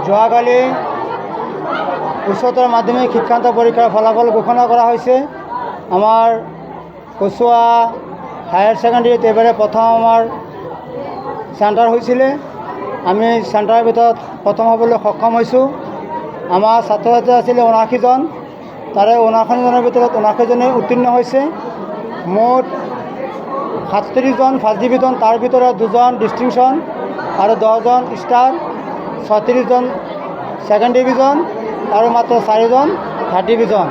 যোৱাকালি উচ্চতৰ মাধ্যমিক শিক্ষান্ত পৰীক্ষাৰ ফলাফল ঘোষণা কৰা হৈছে। আমাৰ কচুৱা হায়াৰ ছেকেণ্ডেৰীত এইবাৰে প্ৰথম আমাৰ চেণ্টাৰ হৈছিলে। আমি চেণ্টাৰৰ ভিতৰত প্ৰথম হ'বলৈ সক্ষম হৈছোঁ। আমাৰ ছাত্ৰ ছাত্ৰী আছিলে ৭৯ জন, তাৰে ৭৯ জনৰ ভিতৰত ৭৯ জনেই উত্তীৰ্ণ হৈছে। মুঠ ৩৭ জন ফাৰ্ষ্ট ডিভিজন, তাৰ ভিতৰত 2 জন ডিষ্টিংশ্যন আৰু 10 জন ষ্টাৰ, ৩৬ জন ছেকেণ্ড ডিভিজন আৰু মাত্ৰ 4 জন থাৰ্ড ডিভিজন।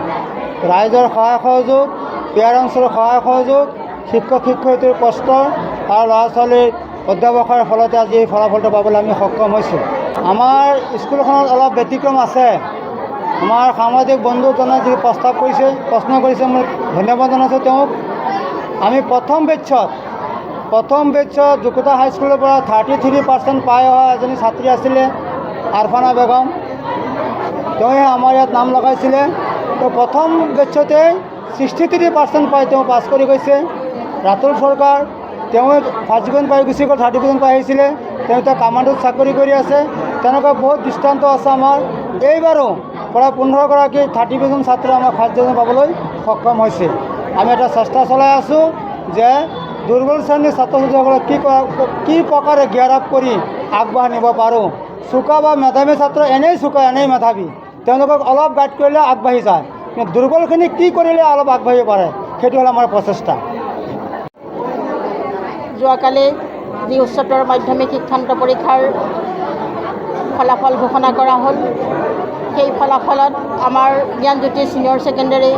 ৰাইজৰ সহায় সহযোগ, পেৰেণ্টছৰ সহায় সহযোগ, শিক্ষক শিক্ষয়িত্ৰীৰ কষ্ট আৰু ল'ৰা ছোৱালীৰ অধ্যাৱসায়ৰ ফলতে আজি এই ফলাফলটো পাবলৈ আমি সক্ষম হৈছোঁ। আমাৰ স্কুলখনত অলপ ব্যতিক্ৰম আছে। আমাৰ সাংবাদিক বন্ধুজনে যি প্ৰশ্ন কৰিছে মই ধন্যবাদ জনাইছোঁ তেওঁক। আমি প্ৰথম বেটছত যোগোতা হাইস্কুলৰ পৰা 33% পাই অহা এজনী ছাত্ৰী আছিলে আৰফানা বেগম। তেওঁৱে আমাৰ ইয়াত নাম লগাইছিলে। তেওঁ প্ৰথম বেটছতে 63% পাই তেওঁ পাছ কৰি গৈছে। ৰাতুল চৰকাৰ তেওঁ ফাৰ্ষ্ট ডিভিজন পাই গুচি গ'ল, থাৰ্ড ডিভিজন পাই আহিছিলে। তেওঁ এতিয়া কামাণ্ডোত চাকৰি কৰি আছে। তেনেকুৱা বহুত দৃষ্টান্ত আছে আমাৰ। এইবাৰো প্ৰায় 15 গৰাকী থাৰ্ড ডিভিজন ছাত্ৰ আমাৰ ফাৰ্ষ্ট ডিভিজন পাবলৈ সক্ষম হৈছে। আমি এটা চেষ্টা চলাই আছোঁ যে দুৰ্বল শ্ৰেণীৰ ছাত্ৰ ছাত্ৰীসকলক কি প্ৰকাৰে গিয়াৰ আপ কৰি আগবঢ়াই নিব পাৰোঁ। চোকা বা মেধাৱী ছাত্ৰ এনেই চোকা, এনেই মেধাৱী, তেওঁলোকক অলপ গাইড কৰিলে আগবাঢ়ি যায়। কিন্তু দুৰ্বলখিনি কি কৰিলে অলপ আগবাঢ়িব পাৰে, সেইটো হ'ল আমাৰ প্ৰচেষ্টা। যোৱাকালি যি উচ্চতৰ মাধ্যমিক শিক্ষান্ত পৰীক্ষাৰ ফলাফল ঘোষণা কৰা হ'ল, সেই ফলাফলত আমাৰ জ্ঞানজ্যোতি ছিনিয়ৰ ছেকেণ্ডেৰী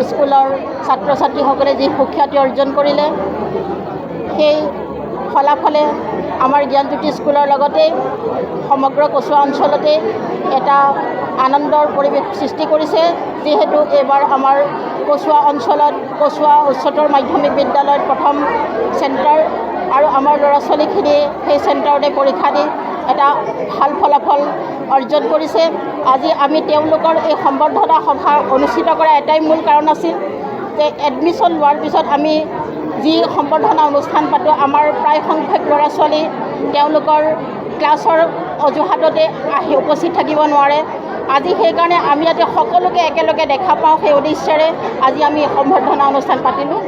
স্কুলৰ ছাত্ৰ ছাত্ৰীসকলে যি সুখ্যাতি অৰ্জন কৰিলে, সেই ফলাফলে আমাৰ জ্ঞানজ্যোতি স্কুলৰ লগতে সমগ্ৰ কচুৱা অঞ্চলতে এটা আনন্দৰ পৰিৱেশ সৃষ্টি কৰিছে। যিহেতু এইবাৰ আমাৰ কচুৱা অঞ্চলত কচুৱা উচ্চতৰ মাধ্যমিক বিদ্যালয়ত প্ৰথম চেণ্টাৰ আৰু আমাৰ ল'ৰা ছোৱালীখিনিয়ে সেই চেণ্টাৰতে পৰীক্ষা দি এটা ভাল ফলাফল অৰ্জন কৰিছে। আজি আমি তেওঁলোকৰ এই সম্বৰ্ধনা সভা অনুষ্ঠিত কৰা এটাই মূল কাৰণ আছিল যে এডমিশ্যন লোৱাৰ পিছত আমি যি সম্বৰ্ধনা অনুষ্ঠান পাতোঁ, আমাৰ প্ৰায় সংখ্যক ল'ৰা ছোৱালী তেওঁলোকৰ ক্লাছৰ অজুহাততে আহি উপস্থিত থাকিব নোৱাৰে। আজি সেইকাৰণে আমি ইয়াতে সকলোকে একেলগে দেখা পাওঁ, সেই উদ্দেশ্যেৰে আজি আমি সম্বৰ্ধনা অনুষ্ঠান পাতিলোঁ।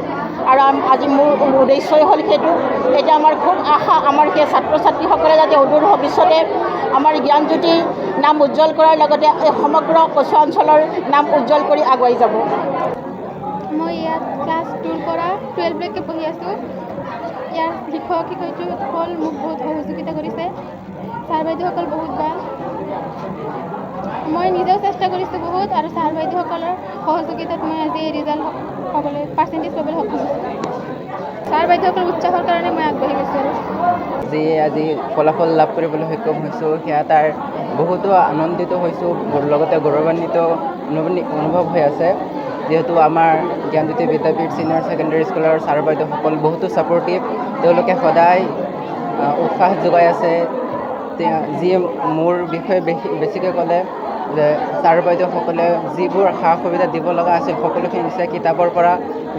আৰু আজি মোৰ উদ্দেশ্যই হ'ল সেইটো। এতিয়া আমাৰ খুব আশা, আমাৰ সেই ছাত্ৰ ছাত্ৰীসকলে যাতে অদূৰ ভৱিষ্যতে আমাৰ জ্ঞানজ্যোতিৰ নাম উজ্জ্বল কৰাৰ লগতে এই সমগ্ৰ কচুৱা অঞ্চলৰ নাম উজ্জ্বল কৰি আগুৱাই যাব। মই ইয়াত ক্লাছ 2ৰ পৰা 12লৈকে পঢ়ি আছোঁ। ইয়াৰ শিক্ষক শিক্ষয়িত্ৰীসকল মোক বহুত সহযোগিতা কৰিছে। ছাৰ বাইদেউসকল বহুত ভাল। মই নিজেও চেষ্টা কৰিছোঁ বহুত, আৰু ছাৰ বাইদেউসকলৰ সহযোগিতাত মই আজি ৰিজাল্ট পাৰ্চেণ্টেজ পাবলৈ সক্ষম হৈছোঁ। ছাৰ বাইদেউসকলৰ উৎসাহৰ কাৰণে মই আগবাঢ়ি গৈছোঁ। আজি ফলাফল লাভ কৰিবলৈ সক্ষম হৈছোঁ, সেয়া তাৰ বহুতো আনন্দিত হৈছোঁ, লগতে গৌৰৱান্বিত অনুভৱ হৈ আছে। যিহেতু আমাৰ জ্ঞানজ্যোতি বিদ্যাপীঠ ছিনিয়ৰ ছেকেণ্ডেৰী স্কুলৰ ছাৰ বাইদেউসকল বহুতো ছাপৰ্টিভ। তেওঁলোকে সদায় উৎসাহ যোগাই আছে। যিয়ে মোৰ বিষয়ে বেছিকৈ ক'লে যে ছাৰ বাইদেউসকলে যিবোৰ সা সুবিধা দিব লগা আছিল সকলোখিনি দিছে। কিতাপৰ পৰা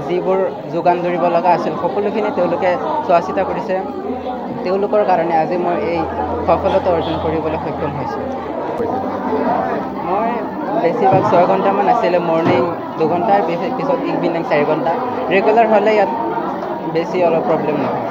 যিবোৰ যোগান ধৰিব লগা আছিল সকলোখিনি তেওঁলোকে চোৱা চিতা কৰিছে। তেওঁলোকৰ কাৰণে আজি মই এই সফলতা অৰ্জন কৰিবলৈ সক্ষম হৈছোঁ। মই বেছিভাগ 6 ঘণ্টামান আছিলে, মৰ্ণিং 2 ঘণ্টাৰ পিছত ইভিনিং 4 ঘণ্টা। ৰেগুলাৰ হ'লে ইয়াত বেছি অলপ প্ৰব্লেম নহয়।